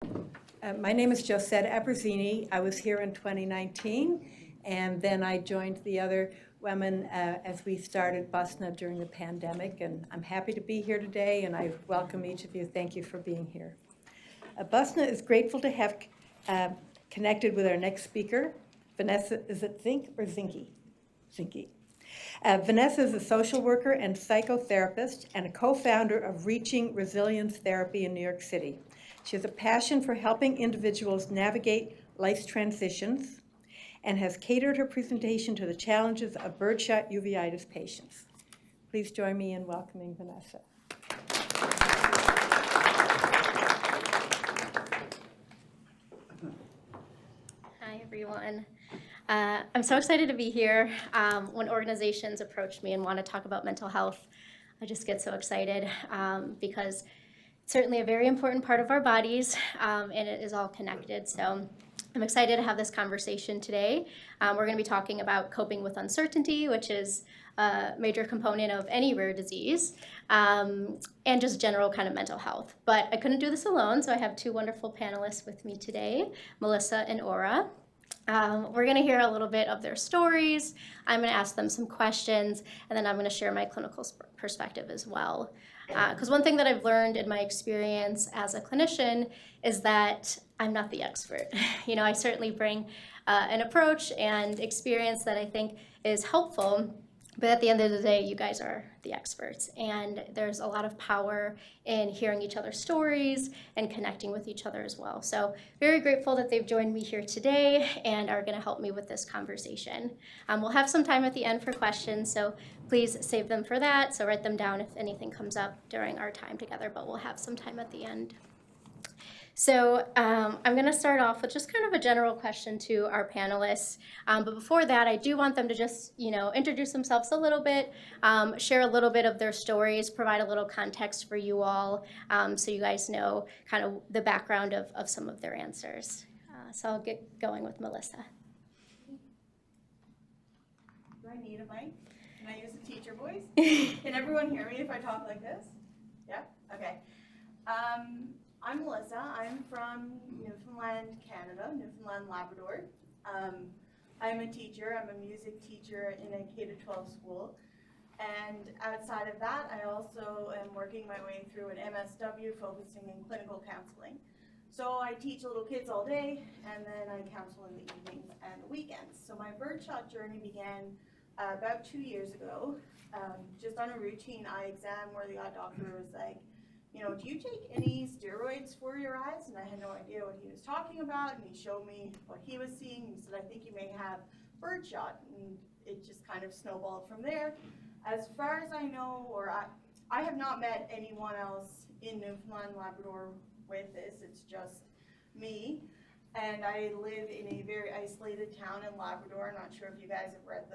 My name is Josette Abruzzini. I was here in 2019, and then I joined the other women as we started BUSNA during the pandemic, and I'm happy to be here today, and I welcome each of you. Thank you for being here. BUSNA is grateful to have connected with our next speaker, Vanessa, is it Zink or Zinke? Zinke. Vanessa is a social worker and psychotherapist and a co-founder of Reaching Resilience Therapy in New York City. She has a passion for helping individuals navigate life's transitions and has catered her presentation to the challenges of birdshot uveitis patients. Please join me in welcoming Vanessa. Hi, everyone. I'm so excited to be here. When organizations approach me and want to talk about mental health, I just get so excited because it's certainly a very important part of our bodies, and it is all connected. So I'm excited to have this conversation today. We're going to be talking about coping with uncertainty, which is a major component of any rare disease, and just general kind of mental health. But I couldn't do this alone, so I have two wonderful panelists with me today, Melissa and Aura. We're going to hear a little bit of their stories. I'm going to ask them some questions, and then I'm going to share my clinical perspective as well. Because one thing that I've learned in my experience as a clinician is that I'm not the expert. I certainly bring an approach and experience that I think is helpful, but at the end of the day, you guys are the experts, and there's a lot of power in hearing each other's stories and connecting with each other as well. So very grateful that they've joined me here today and are going to help me with this conversation. We'll have some time at the end for questions, so please save them for that. So write them down if anything comes up during our time together, but we'll have some time at the end. So I'm going to start off with just kind of a general question to our panelists. But before that, I do want them to just, introduce themselves a little bit, share a little bit of their stories, provide a little context for you all, so you guys know kind of the background of some of their answers. So I'll get going with Melissa. Do I need a mic? Can I use a teacher voice? Can everyone hear me if I talk like this? Yeah? Okay. I'm Melissa. I'm from Newfoundland, Canada, Newfoundland, Labrador. I'm a teacher. I'm a music teacher in a K-12 school. And outside of that, I also am working my way through an MSW focusing in clinical counseling. So I teach little kids all day, and then I counsel in the evenings and the weekends. So my birdshot journey began about 2 years ago, just on a routine eye exam where the eye doctor was like, do you take any steroids for your eyes? And I had no idea what he was talking about, and he showed me what he was seeing. He said, I think you may have birdshot, and it just kind of snowballed from there. As far as I know, or I have not met anyone else in Newfoundland, Labrador with this. It's just me, and I live in a very isolated town in Labrador. I'm not sure if you guys have read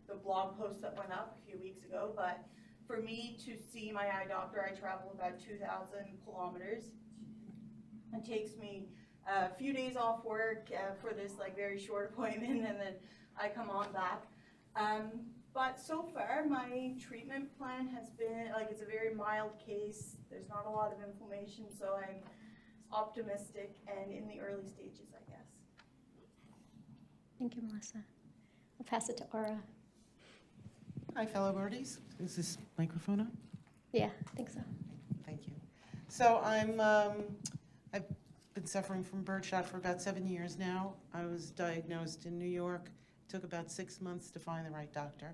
the blog post that went up a few weeks ago, but for me to see my eye doctor, I travel about 2,000 kilometers. It takes me a few days off work for this very short appointment, and then I come on back. But so far, my treatment plan has been, it's a very mild case. There's not a lot of inflammation, so I'm optimistic and in the early stages, I guess. Thank you, Melissa. I'll pass it to Aura. Hi, fellow birdies. Is this microphone on? Yeah, I think so. Thank you. So I've been suffering from birdshot for about 7 years now. I was diagnosed in New York. It took about 6 months to find the right doctor.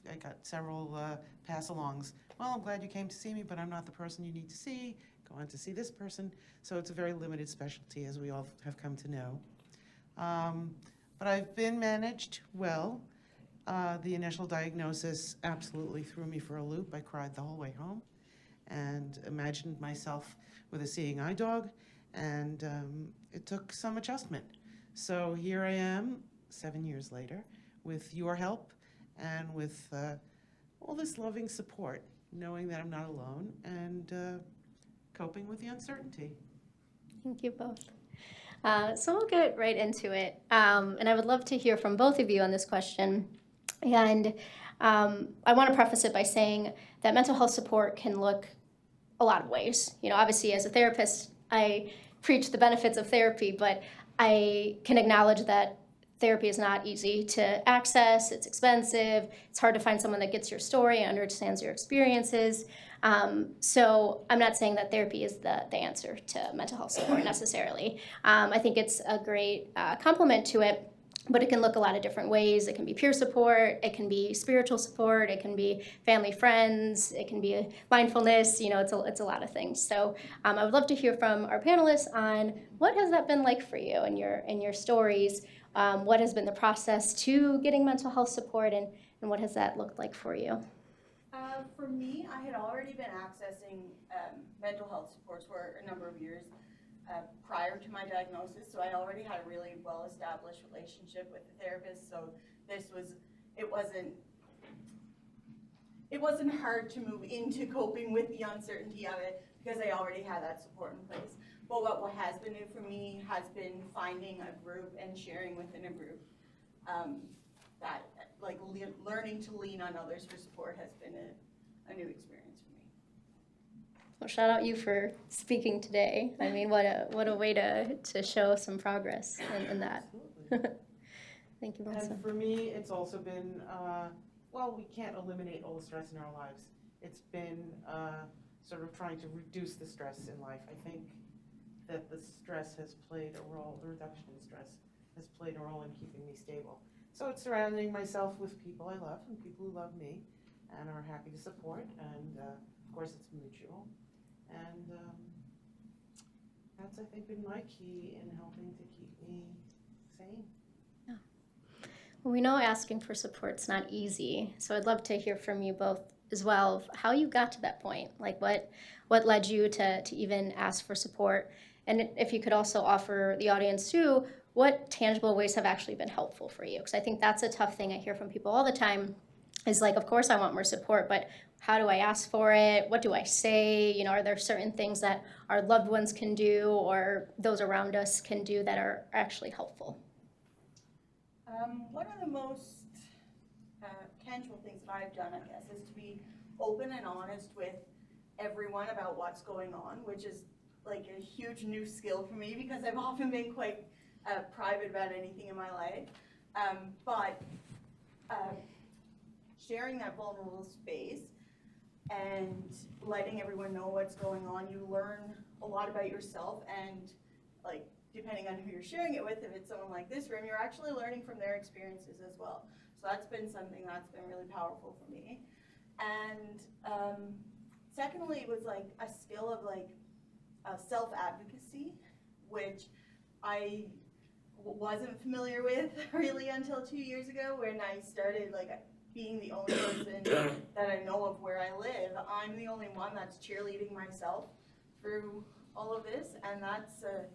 I got several pass-alongs. Well, I'm glad you came to see me, but I'm not the person you need to see. Go on to see this person. So it's a very limited specialty, as we all have come to know. But I've been managed well. The initial diagnosis absolutely threw me for a loop. I cried the whole way home and imagined myself with a seeing eye dog, and it took some adjustment. So here I am 7 years later with your help and with all this loving support, knowing that I'm not alone and coping with the uncertainty. Thank you both. So we'll get right into it. And I would love to hear from both of you on this question. And I want to preface it by saying that mental health support can look a lot of ways. Obviously as a therapist, I preach the benefits of therapy, but I can acknowledge that therapy is not easy to access, it's expensive, it's hard to find someone that gets your story and understands your experiences. So I'm not saying that therapy is the answer to mental health support necessarily. I think it's a great complement to it, but it can look a lot of different ways. It can be peer support, it can be spiritual support, it can be family, friends, it can be mindfulness, it's a lot of things. So I would love to hear from our panelists on what has that been like for you in your stories. What has been the process to getting mental health support, and what has that looked like for you? For me, I had already been accessing mental health supports for a number of years prior to my diagnosis, so I already had a really well-established relationship with the therapist, so it wasn't hard to move into coping with the uncertainty of it because I already had that support in place. But what has been new for me has been finding a group and sharing within a group. That like learning to lean on others for support has been a new experience for me. Well, shout out you for speaking today. I mean, what a way to show some progress in that. Absolutely. Thank you, Vanessa. And for me, it's also been, well, we can't eliminate all the stress in our lives. It's been sort of trying to reduce the stress in life. I think that the stress has played a role, the reduction in stress has played a role in keeping me stable. So it's surrounding myself with people I love and people who love me and are happy to support, and of course it's mutual. And that's, I think, been my key in helping to keep me sane. Well, we know asking for support's not easy, so I'd love to hear from you both as well of how you got to that point. Like what led you to even ask for support? And if you could also offer the audience too, what tangible ways have actually been helpful for you? Because I think that's a tough thing I hear from people all the time is like, of course I want more support, but how do I ask for it? What do I say? Are there certain things that our loved ones can do or those around us can do that are actually helpful? One of the most tangible things that I've done, I guess, is to be open and honest with everyone about what's going on, which is like a huge new skill for me because I've often been quite private about anything in my life. But sharing that vulnerable space and letting everyone know what's going on, you learn a lot about yourself, and like depending on who you're sharing it with, if it's someone like this room, you're actually learning from their experiences as well. So that's been something that's been really powerful for me. And secondly, it was like a skill of like self-advocacy, which I wasn't familiar with really until 2 years ago when I started like being the only person that I know of where I live. I'm the only one that's cheerleading myself through all of this, and that's a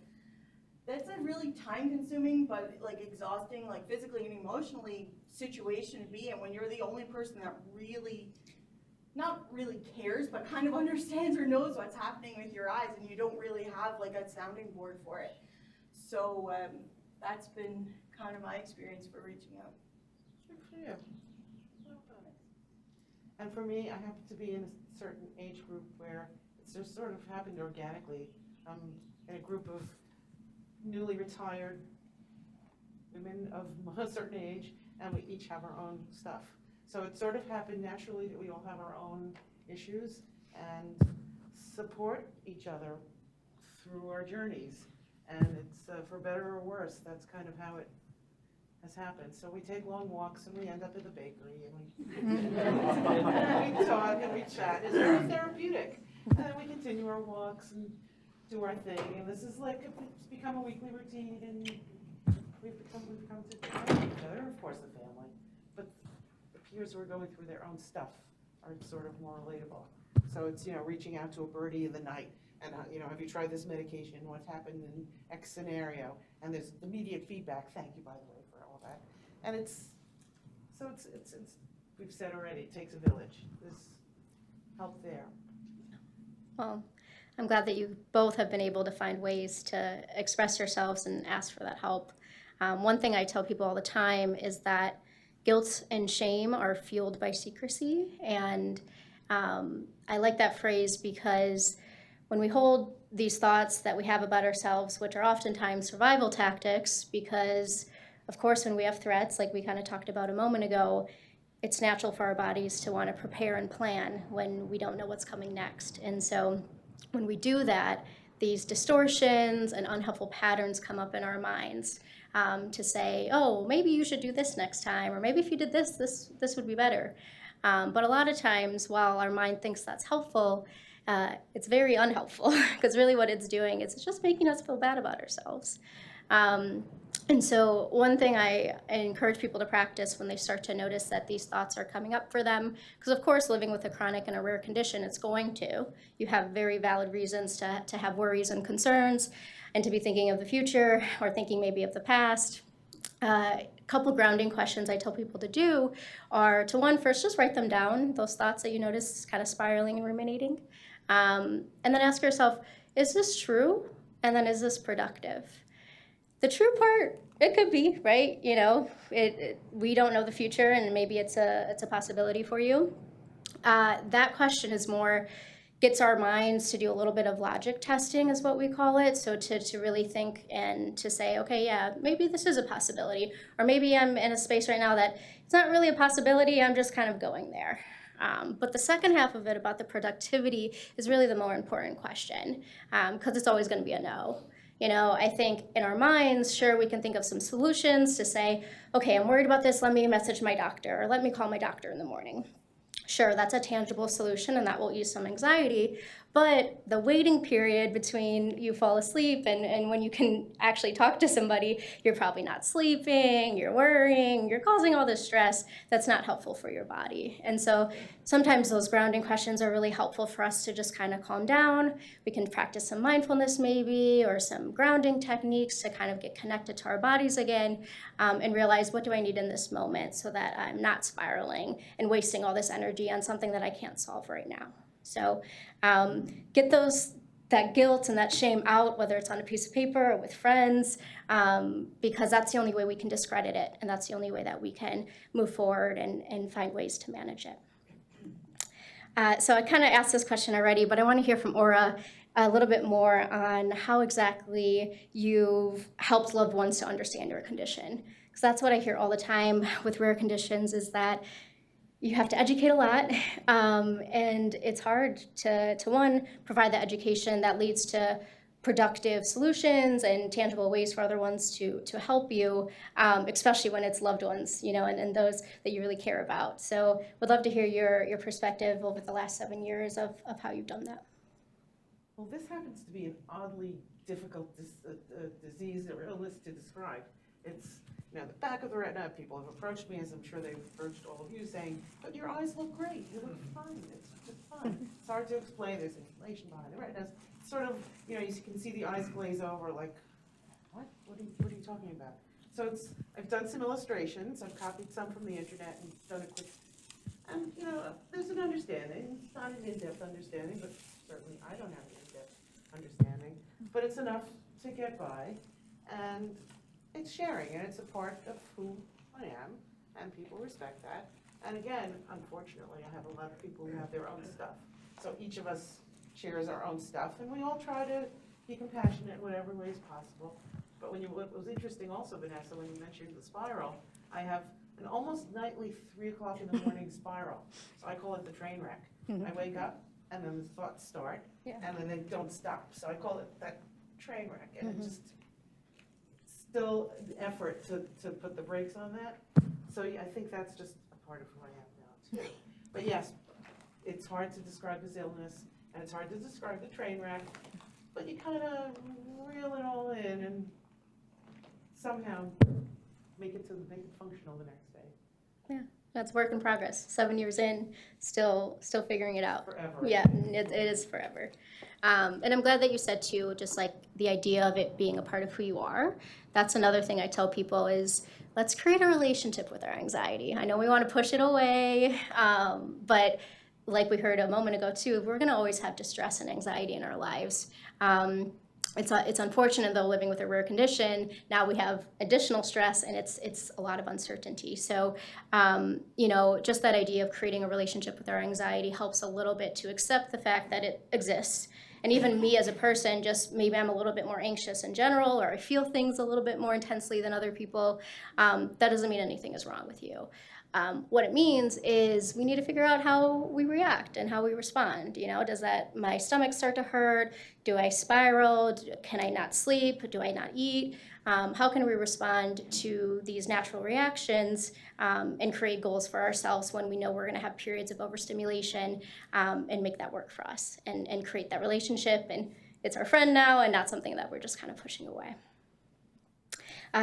really time-consuming but like exhausting, like physically and emotionally situation to be in when you're the only person that really, not really cares, but kind of understands or knows what's happening with your eyes, and you don't really have like a sounding board for it. So that's been kind of my experience for reaching out. Good for you. Well done. And for me, I happen to be in a certain age group where it's just sort of happened organically. In a group of newly retired women of a certain age, and we each have our own stuff. So it sort of happened naturally that we all have our own issues and support each other through our journeys. And it's for better or worse, that's kind of how it has happened. So we take long walks and we end up at the bakery and we talk and we chat. It's very therapeutic. And then we continue our walks and do our thing. And this is like, it's become a weekly routine, and we've come to know each other, of course the family. But the peers who are going through their own stuff are sort of more relatable. So it's, reaching out to a birdie in the night and, have you tried this medication? What's happened in X scenario? And there's immediate feedback. Thank you, by the way, for all of that. And it's we've said already, it takes a village. There's help there. Well, I'm glad that you both have been able to find ways to express yourselves and ask for that help. One thing I tell people all the time is that guilt and shame are fueled by secrecy. And I like that phrase because when we hold these thoughts that we have about ourselves, which are oftentimes survival tactics, because of course when we have threats, like we kind of talked about a moment ago, it's natural for our bodies to want to prepare and plan when we don't know what's coming next. And so when we do that, these distortions and unhelpful patterns come up in our minds, to say, oh, maybe you should do this next time, or maybe if you did this, this would be better. But a lot of times, while our mind thinks that's helpful, it's very unhelpful, because really what it's doing is it's just making us feel bad about ourselves. And so one thing I encourage people to practice when they start to notice that these thoughts are coming up for them, because of course living with a chronic and a rare condition, it's going to. You have very valid reasons to have worries and concerns, and to be thinking of the future or thinking maybe of the past. A couple grounding questions I tell people to do are to, one, first just write them down, those thoughts that you notice kind of spiraling and ruminating. And then ask yourself, is this true? And then is this productive? The true part, it could be, right? You know, we don't know the future, and maybe it's a possibility for you. That question is more, gets our minds to do a little bit of logic testing, is what we call it. So to really think and to say, okay, yeah, maybe this is a possibility, or maybe I'm in a space right now that it's not really a possibility, I'm just kind of going there. But the second half of it about the productivity is really the more important question, because it's always going to be a no. You know, I think in our minds, sure, we can think of some solutions to say, okay, I'm worried about this, let me message my doctor, or let me call my doctor in the morning. Sure, that's a tangible solution, and that will ease some anxiety. But the waiting period between you fall asleep and when you can actually talk to somebody, you're probably not sleeping, you're worrying, you're causing all this stress that's not helpful for your body. And so sometimes those grounding questions are really helpful for us to just kind of calm down. We can practice some mindfulness maybe, or some grounding techniques to kind of get connected to our bodies again, and realize, what do I need in this moment so that I'm not spiraling and wasting all this energy on something that I can't solve right now. So get that guilt and that shame out, whether it's on a piece of paper or with friends, because that's the only way we can discredit it, and that's the only way that we can move forward and find ways to manage it. So I kind of asked this question already, but I want to hear from Aura a little bit more on how exactly you've helped loved ones to understand your condition. Because that's what I hear all the time with rare conditions, is that you have to educate a lot, and it's hard to one, provide the education that leads to productive solutions and tangible ways for other ones to help you, especially when it's loved ones, you know, and those that you really care about. So would love to hear your perspective over the last 7 years of how you've done that. Well, this happens to be an oddly difficult disease or illness to describe. It's, you know, the back of the retina. People have approached me, as I'm sure they've approached all of you, saying, but your eyes look great, you look fine, it's just fine. It's hard to explain, there's inflammation behind the retinas. It's sort of, you know, you can see the eyes glaze over, like, what are you talking about? So I've done some illustrations, I've copied some from the internet and done a quick, and, you know, there's an understanding. It's not an in-depth understanding, but certainly I don't have an in-depth understanding, but it's enough to get by, and it's sharing, and it's a part of who I am, and people respect that. And again, unfortunately, I have a lot of people who have their own stuff. So each of us shares our own stuff, and we all try to be compassionate in whatever way is possible. But what was interesting also, Vanessa, when you mentioned the spiral, I have an almost nightly 3 o'clock in the morning spiral. So I call it the train wreck. I wake up, and then the thoughts start, and then they don't stop. So I call it that train wreck, and it just still the effort to put the brakes on that. So yeah, I think that's just a part of who I am now too. But yes, it's hard to describe this illness, and it's hard to describe the train wreck, but you kind of reel it all in and somehow make it functional the next day. Yeah, that's work in progress. 7 years in, still figuring it out. Forever. Yeah, it is forever. And I'm glad that you said too, just like the idea of it being a part of who you are. That's another thing I tell people is, let's create a relationship with our anxiety. I know we want to push it away, but like we heard a moment ago too, we're going to always have distress and anxiety in our lives. It's unfortunate though, living with a rare condition, now we have additional stress, and it's a lot of uncertainty. So, you know, just that idea of creating a relationship with our anxiety helps a little bit to accept the fact that it exists, And even me as a person, just maybe I'm a little bit more anxious in general, or I feel things a little bit more intensely than other people. That doesn't mean anything is wrong with you. What it means is we need to figure out how we react and how we respond. Does that, my stomach start to hurt? Do I spiral? Can I not sleep? Do I not eat? How can we respond to these natural reactions and create goals for ourselves when we know we're going to have periods of overstimulation and make that work for us and create that relationship? And it's our friend now and not something that we're just kind of pushing away.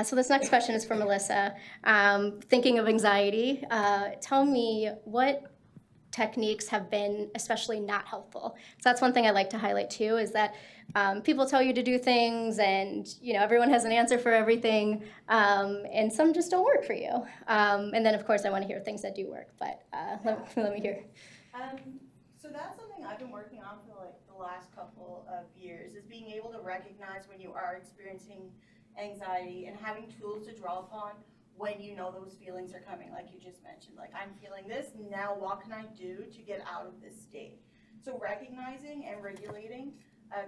So this next question is for Melissa. Thinking of anxiety, tell me what techniques have been especially not helpful. So that's one thing I like to highlight too, is that people tell you to do things and everyone has an answer for everything, and some just don't work for you. And then of course I want to hear things that do work, but let me hear. So that's something I've been working on for like the last couple of years, is being able to recognize when you are experiencing anxiety and having tools to draw upon when you know those feelings are coming, like you just mentioned. Like, I'm feeling this, now what can I do to get out of this state? So recognizing and regulating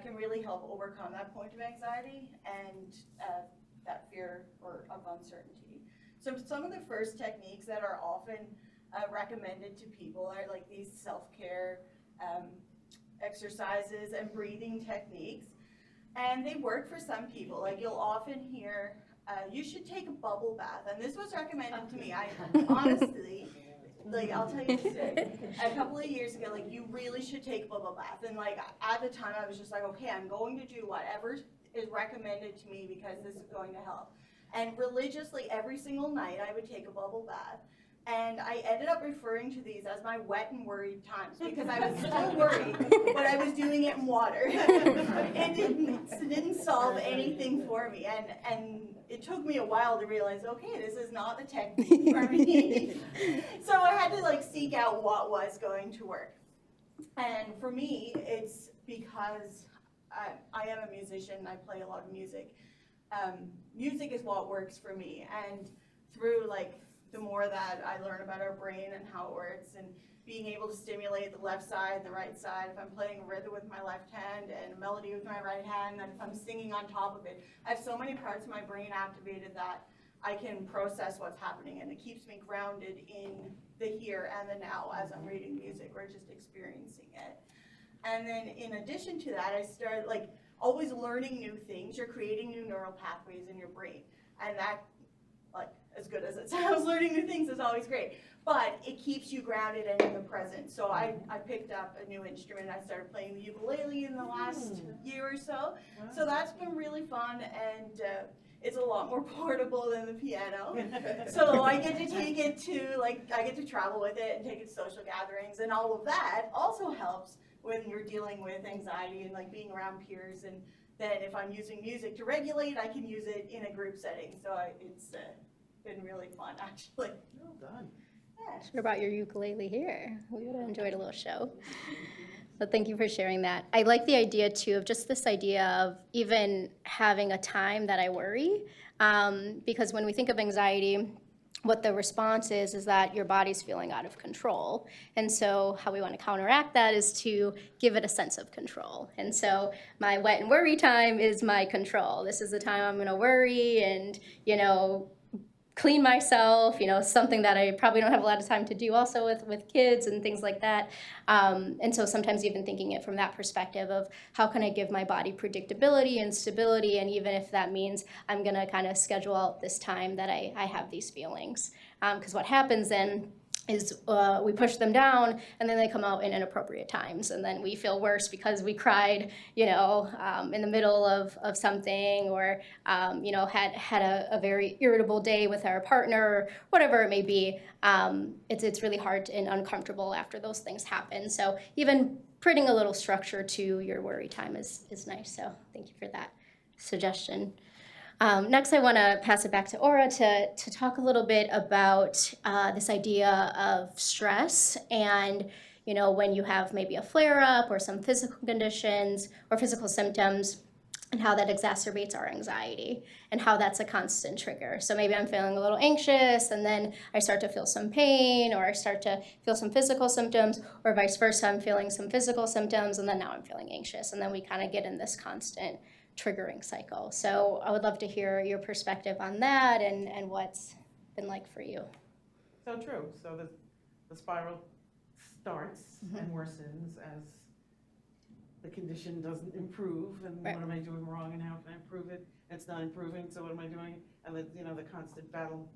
can really help overcome that point of anxiety and that fear or of uncertainty. So some of the first techniques that are often recommended to people are like these self-care exercises and breathing techniques. And they work for some people. Like, you'll often hear, you should take a bubble bath. And this was recommended to me. I honestly, like, I'll tell you today, a couple of years ago, like, you really should take a bubble bath. And like, at the time I was just like, okay, I'm going to do whatever is recommended to me because this is going to help. And religiously every single night I would take a bubble bath. And I ended up referring to these as my wet and worried times because I was still worried, but I was doing it in water. It didn't solve anything for me. And it took me a while to realize, okay, this is not the technique for me. So I had to like seek out what was going to work. And for me, it's because I am a musician and I play a lot of music. Music is what works for me. And through like the more that I learn about our brain and how it works, and being able to stimulate the left side and the right side, if I'm playing a rhythm with my left hand and a melody with my right hand, and if I'm singing on top of it, I have so many parts of my brain activated that I can process what's happening, and it keeps me grounded in the here and the now as I'm reading music or just experiencing it. And then in addition to that, I started like always learning new things. You're creating new neural pathways in your brain, and that, like, as good as it sounds, learning new things is always great, but it keeps you grounded and in the present. So I picked up a new instrument. I started playing the ukulele in the last year or so. So that's been really fun, and it's a lot more portable than the piano. So I get to take it to, like, I get to travel with it and take it to social gatherings, and all of that also helps when you're dealing with anxiety and like being around peers. And then if I'm using music to regulate, I can use it in a group setting. So it's been really fun, actually. Well done. Yeah. What about your ukulele here? We would have enjoyed a little show. So thank you for sharing that. I like the idea too of just this idea of even having a time that I worry, because when we think of anxiety, what the response is that your body's feeling out of control. And so how we want to counteract that is to give it a sense of control. And so my wet and worry time is my control. This is the time I'm going to worry and, clean myself, something that I probably don't have a lot of time to do also with kids and things like that. And so sometimes even thinking it from that perspective of how can I give my body predictability and stability, and even if that means I'm gonna kind of schedule out this time that I have these feelings. Because what happens then is we push them down and then they come out in inappropriate times, and then we feel worse because we cried, in the middle of something, or had a very irritable day with our partner, or whatever it may be. It's really hard and uncomfortable after those things happen. So even putting a little structure to your worry time is nice. So thank you for that suggestion. Next, I want to pass it back to Aura to talk a little bit about this idea of stress and, when you have maybe a flare-up or some physical conditions or physical symptoms, and how that exacerbates our anxiety and how that's a constant trigger. So maybe I'm feeling a little anxious and then I start to feel some pain, or I start to feel some physical symptoms, or vice versa, I'm feeling some physical symptoms and then now I'm feeling anxious. And then we kind of get in this constant triggering cycle. So I would love to hear your perspective on that and what's been like for you. So true. So the spiral starts and worsens as the condition doesn't improve, and Right. what am I doing wrong, and how can I improve it? It's not improving, so what am I doing? And the constant battle,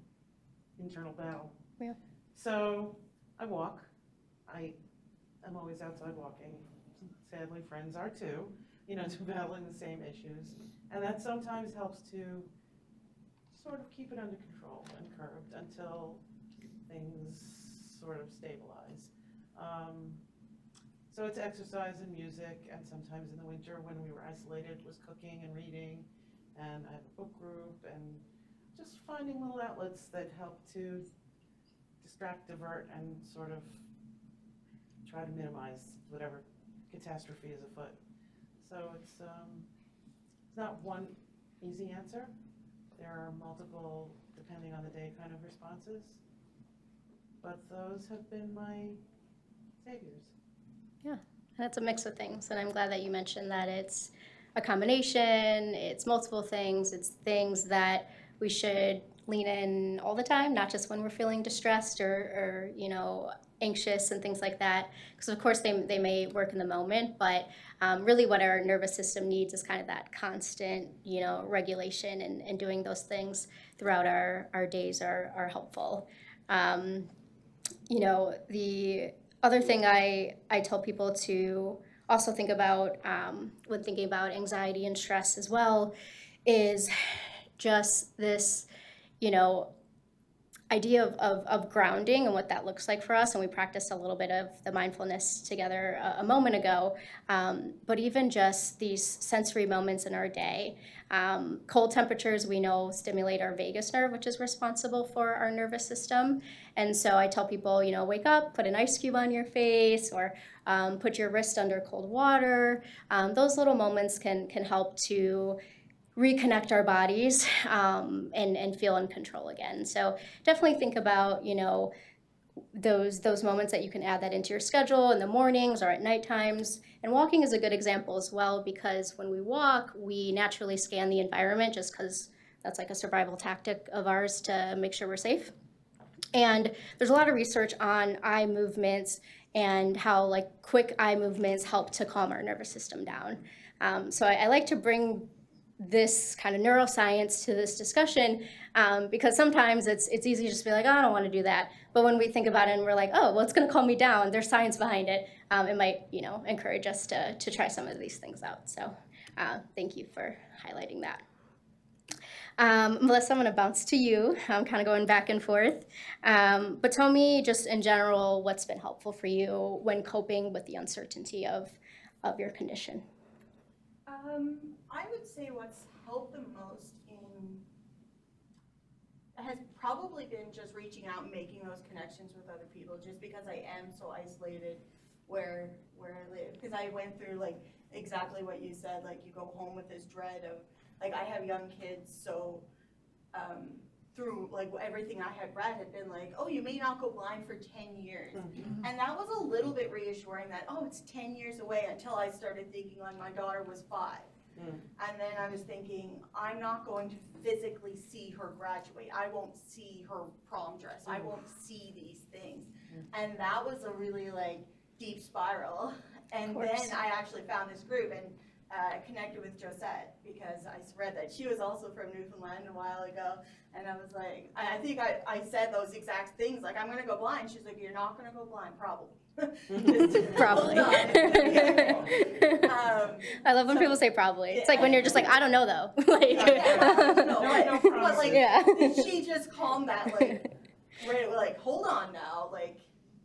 internal battle. Yeah. So I walk. I'm always outside walking. Sadly, friends are too. To battling the same issues, and that sometimes helps to sort of keep it under control and curbed until things sort of stabilize. So it's exercise and music, and sometimes in the winter when we were isolated was cooking and reading, and I have a book group, and just finding little outlets that help to distract, divert, and sort of try to minimize whatever catastrophe is afoot. So it's not one easy answer. There are multiple, depending on the day, kind of responses, but those have been my saviors. Yeah, that's a mix of things, and I'm glad that you mentioned that it's a combination, it's multiple things, it's things that we should lean in all the time, not just when we're feeling distressed or anxious and things like that, because of course they may work in the moment, but really what our nervous system needs is kind of that constant, regulation, and doing those things throughout our days are helpful. The other thing I tell people to also think about when thinking about anxiety and stress as well is just this, idea of grounding and what that looks like for us. And we practiced a little bit of the mindfulness together a moment ago. But even just these sensory moments in our day. Cold temperatures, we know, stimulate our vagus nerve, which is responsible for our nervous system. And so I tell people, wake up, put an ice cube on your face, or put your wrist under cold water. Those little moments can help to reconnect our bodies and feel in control again. So definitely think about, those moments that you can add that into your schedule in the mornings or at night times. And walking is a good example as well, because when we walk, we naturally scan the environment just because that's like a survival tactic of ours to make sure we're safe. And there's a lot of research on eye movements and how quick eye movements help to calm our nervous system down. So I like to bring this kind of neuroscience to this discussion because sometimes it's easy to just be like, oh, I don't want to do that. But when we think about it and we're like, oh, well, it's going to calm me down, there's science behind it, it might encourage us to try some of these things out. So thank you for highlighting that. Melissa, I'm going to bounce to you. I'm kind of going back and forth. But tell me just in general what's been helpful for you when coping with the uncertainty of your condition. I would say what's helped the most has probably been just reaching out and making those connections with other people, just because I am so isolated where I live. Because I went through exactly what you said, you go home with this dread of, I have young kids, so through everything I had read had been oh, you may not go blind for 10 years. Mm-hmm. And that was a little bit reassuring that, oh, it's 10 years away, until I started thinking my daughter was 5. And then I was thinking, I'm not going to physically see her graduate. I won't see her prom dress. I won't see these things. And that was a really deep spiral. And then I actually found this group and connected with Josette, because I read that she was also from Newfoundland a while ago. And I was I think I said those exact things, I'm going to go blind. She's like, you're not going to go blind, probably. Probably. I love when people say probably. It's when you're just I don't know though. She just calmed that hold on now,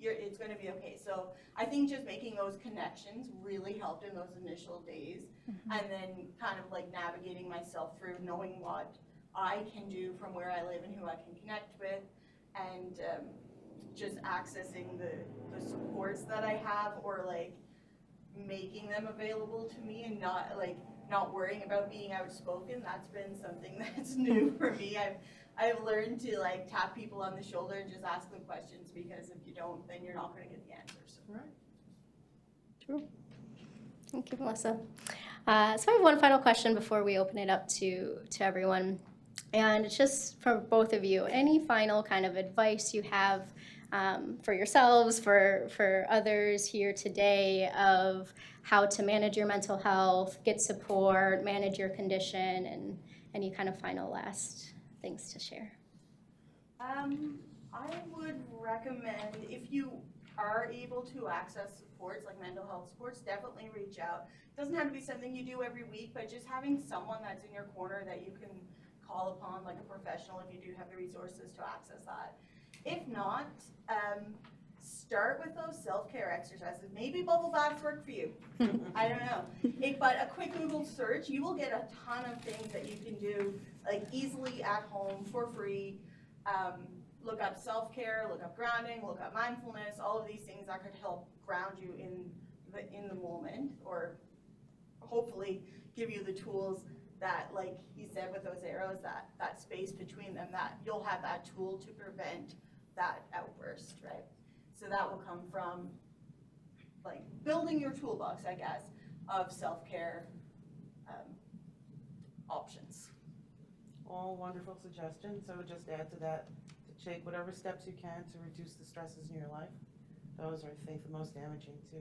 it's going to be okay. So I think just making those connections really helped in those initial days. Mm-hmm. And then kind of navigating myself through knowing what I can do from where I live and who I can connect with, and just accessing the supports that I have, or making them available to me, and not not worrying about being outspoken. That's been something that's new for me. I've learned to like tap people on the shoulder and just ask them questions, because if you don't, then you're not going to get the answers. Right. True. Thank you, Melissa. So I have one final question before we open it up to everyone. And it's just for both of you, any final kind of advice you have for yourselves, for others here today, of how to manage your mental health, get support, manage your condition, and any kind of final last things to share? I would recommend, if you are able to access supports, like mental health supports, definitely reach out. It doesn't have to be something you do every week, but just having someone that's in your corner that you can call upon, like a professional, if you do have the resources to access that. If not, start with those self-care exercises. Maybe bubble baths work for you. I don't know. But a quick Google search, you will get a ton of things that you can do, like easily at home for free. Look up self-care, look up grounding, look up mindfulness, all of these things that could help ground you in the moment, or hopefully give you the tools that, like he said with those arrows, that space between them, that you'll have that tool to prevent that outburst, right? So that will come from like building your toolbox, I guess, of self-care options. All wonderful suggestions. So just add to that, to take whatever steps you can to reduce the stresses in your life. Those are, I think, the most damaging to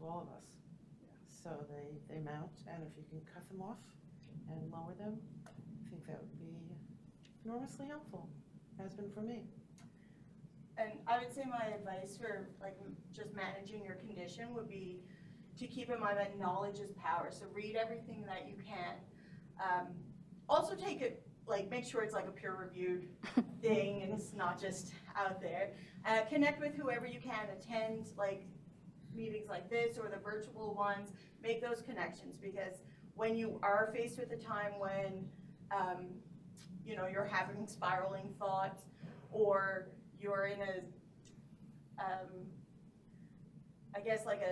all of us. So they mount, and if you can cut them off and lower them, I think that would be enormously helpful. Has been for me. And I would say my advice for like just managing your condition would be to keep in mind that knowledge is power. So read everything that you can. Also take it, like make sure it's like a peer-reviewed thing and it's not just out there. Connect with whoever you can. Attend like meetings like this or the virtual ones. Make those connections, because when you are faced with a time when you're having spiraling thoughts, or you're in I guess like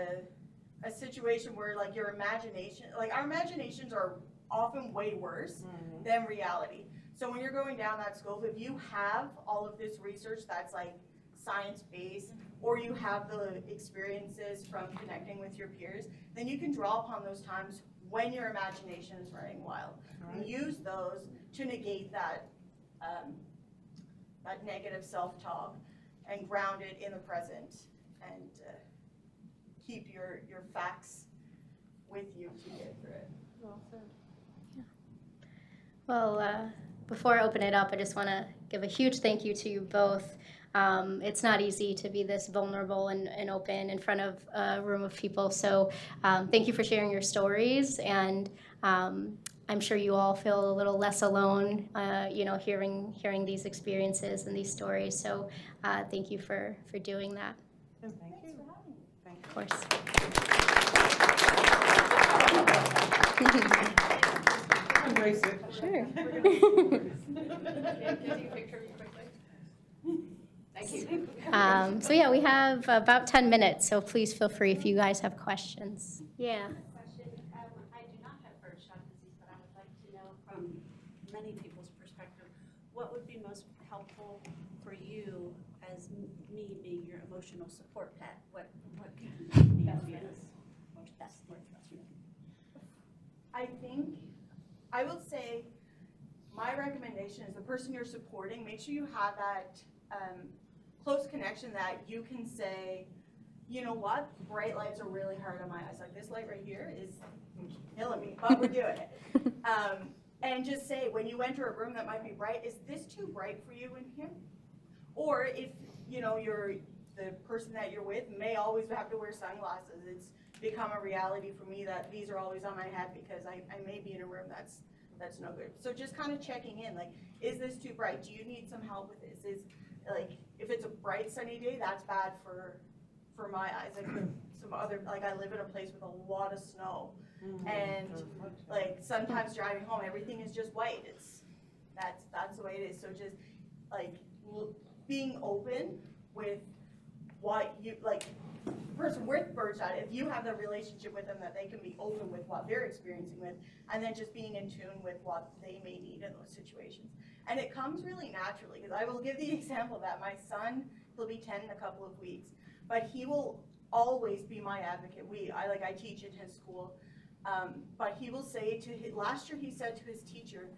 a situation where like your imagination, like our imaginations are often way worse than reality. So when you're going down that scope, if you have all of this research that's like science-based, or you have the experiences from connecting with your peers, then you can draw upon those times when your imagination is running wild. And use those to negate that that negative self-talk and ground it in the present, and keep your facts with you to get through it. Well said. Well, before I open it up, I just want to give a huge thank you to you both. It's not easy to be this vulnerable and open in front of a room of people. So thank you for sharing your stories. And I'm sure you all feel a little less alone, hearing these experiences and these stories. So thank you for doing that. And thank you. Thanks for having me. Of course. Embrace it. Sure. Can I take a picture of you quickly? Thank you. So yeah, we have about 10 minutes, so please feel free if you guys have questions. Yeah. Question. I do not have birdshot disease, but I would like to know from many people's perspective, what would be most helpful for you as me being your emotional support pet? What can be best for you? I will say my recommendation is the person you're supporting, make sure you have that close connection that you can say, you know what, bright lights are really hard on my eyes. Like this light right here is killing me, but we're doing it. And just say, when you enter a room that might be bright, is this too bright for you in here? Or if the person that you're with may always have to wear sunglasses. It's become a reality for me that these are always on my head because I may be in a room that's no good. So just kind of checking in, like, is this too bright? Do you need some help with this? Is like, if it's a bright sunny day, that's bad for my eyes. Like some other, like I live in a place with a lot of snow, and like sometimes driving home, everything is just white. That's the way it is. So just like being open with why you, like, the person with Birdshot, if you have the relationship with them that they can be open with what they're experiencing with, and then just being in tune with what they may need in those situations. And it comes really naturally, because I will give the example that my son, he'll be 10 in a couple of weeks, but he will always be my advocate. I teach in his school, but he will say last year he said to his teacher,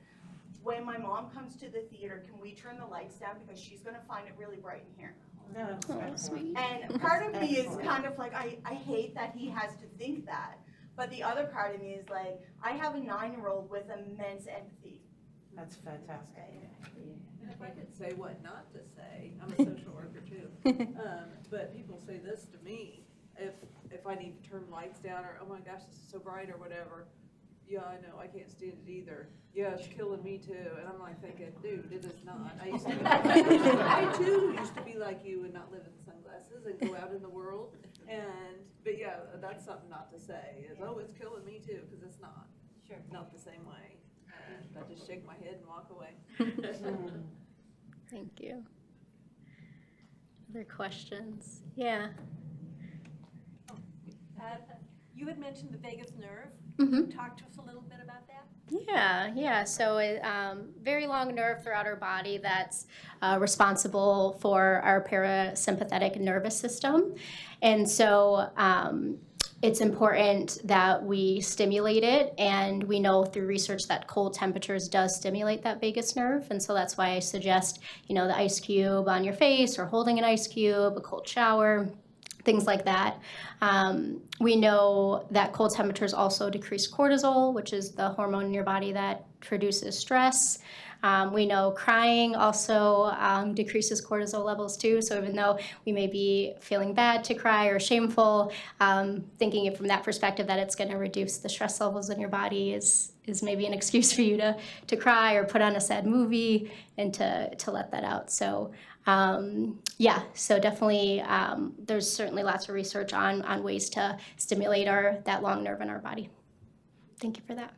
when my mom comes to the theater, can we turn the lights down because she's gonna find it really bright in here. No, Oh, sweet. And part of me is kind of like, I hate that he has to think that, but the other part of me is like, I have a 9-year-old with immense empathy. that's fantastic. And if I could say what not to say, I'm a social worker too. But people say this to me, if I need to turn lights down or, oh my gosh, this is so bright or whatever. Yeah, I know, I can't stand it either. Yeah, it's killing me too. And I'm like thinking, dude, it is not. I too used to be like you and not live in sunglasses and go out in the world. But yeah, that's something not to say is, oh, it's killing me too, because it's not. Sure. Not the same way. And I just shake my head and walk away. Thank you. Other questions? Yeah. You had mentioned the vagus nerve. Mm-hmm. Talk to us a little bit about that. Yeah. So, very long nerve throughout our body that's responsible for our parasympathetic nervous system, and so it's important that we stimulate it. And we know through research that cold temperatures does stimulate that vagus nerve, and so that's why I suggest the ice cube on your face or holding an ice cube, a cold shower. Things like that. We know that cold temperatures also decrease cortisol, which is the hormone in your body that produces stress. We know crying also decreases cortisol levels too. So even though we may be feeling bad to cry or shameful, thinking it from that perspective that it's going to reduce the stress levels in your body is maybe an excuse for you to cry or put on a sad movie and to let that out. So so definitely there's certainly lots of research on ways to stimulate that long nerve in our body. Thank you for that.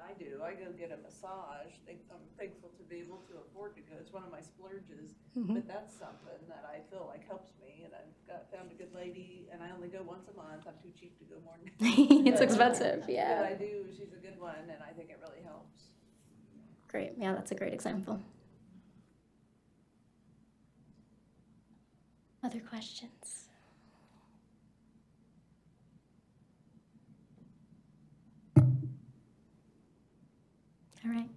I do. I go get a massage. I'm thankful to be able to afford to go. It's one of my splurges, but that's something that I feel like helps me. And I've found a good lady, and I only go once a month. I'm too cheap to go more than It's expensive, yeah. But I do. She's a good one, and I think it really helps. Great. Yeah, that's a great example. Other questions? All right.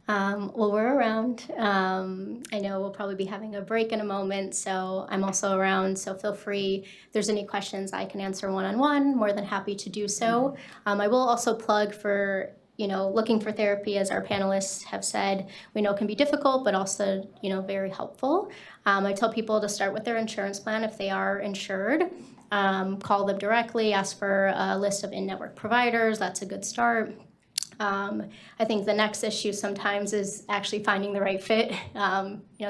Well, we're around. I know we'll probably be having a break in a moment, so I'm also around, so feel free. If there's any questions I can answer one-on-one, more than happy to do so. I will also plug for looking for therapy, as our panelists have said, we know can be difficult, but also, very helpful. I tell people to start with their insurance plan if they are insured. Call them directly, ask for a list of in-network providers. That's a good start. I think the next issue sometimes is actually finding the right fit.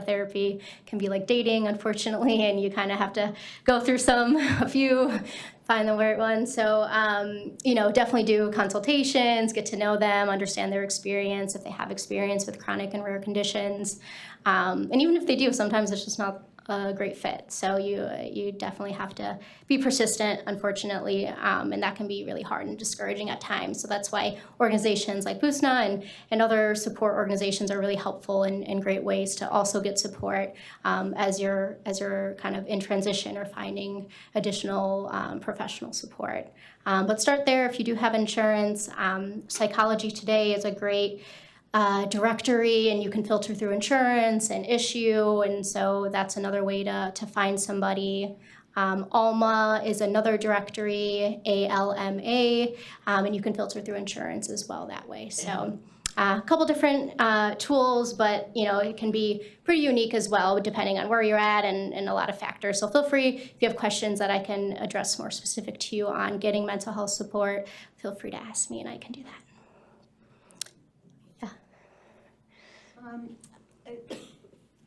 Therapy can be like dating, unfortunately, and you kind of have to go through a few, find the right one. So, definitely do consultations, get to know them, understand their experience, if they have experience with chronic and rare conditions. And even if they do, sometimes it's just not a great fit. So you definitely have to be persistent, unfortunately, and that can be really hard and discouraging at times. So that's why organizations like BUSNA and other support organizations are really helpful and great ways to also get support as you're kind of in transition or finding additional professional support. But start there if you do have insurance. Psychology Today is a great directory, and you can filter through insurance and issue, and so that's another way to find somebody. ALMA is another directory, ALMA, and you can filter through insurance as well that way. So a couple different tools, but it can be pretty unique as well, depending on where you're at and a lot of factors. So feel free, if you have questions that I can address more specific to you on getting mental health support, feel free to ask me and I can do that.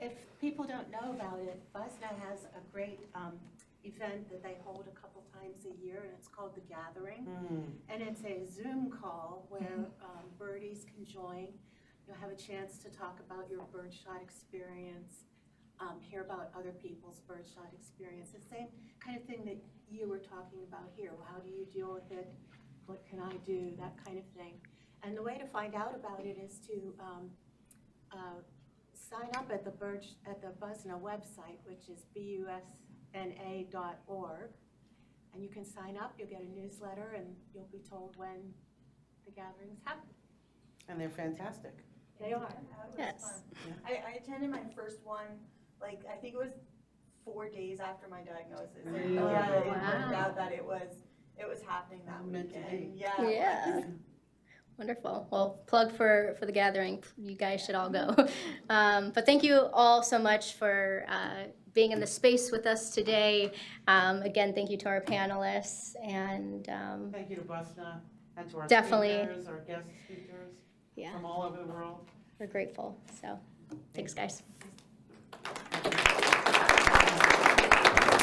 If people don't know about it, BUSNA has a great event that they hold a couple times a year, and it's called The Gathering. And it's a Zoom call where birdies can join. You'll have a chance to talk about your birdshot experience, hear about other people's birdshot experience. The same kind of thing that you were talking about here. Well, how do you deal with it? What can I do? That kind of thing. And the way to find out about it is to sign up at the BUSNA website, which is busna.org. And you can sign up, you'll get a newsletter, and you'll be told when the gatherings happen. And they're fantastic. They are. That was Yes. fun. I attended my first one, like, I think it was 4 days after my diagnosis. And Really? yeah, it Wow. worked out that it was happening that Meant to weekend. be. Yeah. Yeah. Wonderful. Well, plug for the gathering. You guys should all go. But thank you all so much for being in the space with us today. Again, thank you to our panelists and Thank you to BUSNA and to our Definitely. speakers, our guest speakers yeah, from all over the world. we're grateful. So thanks, guys.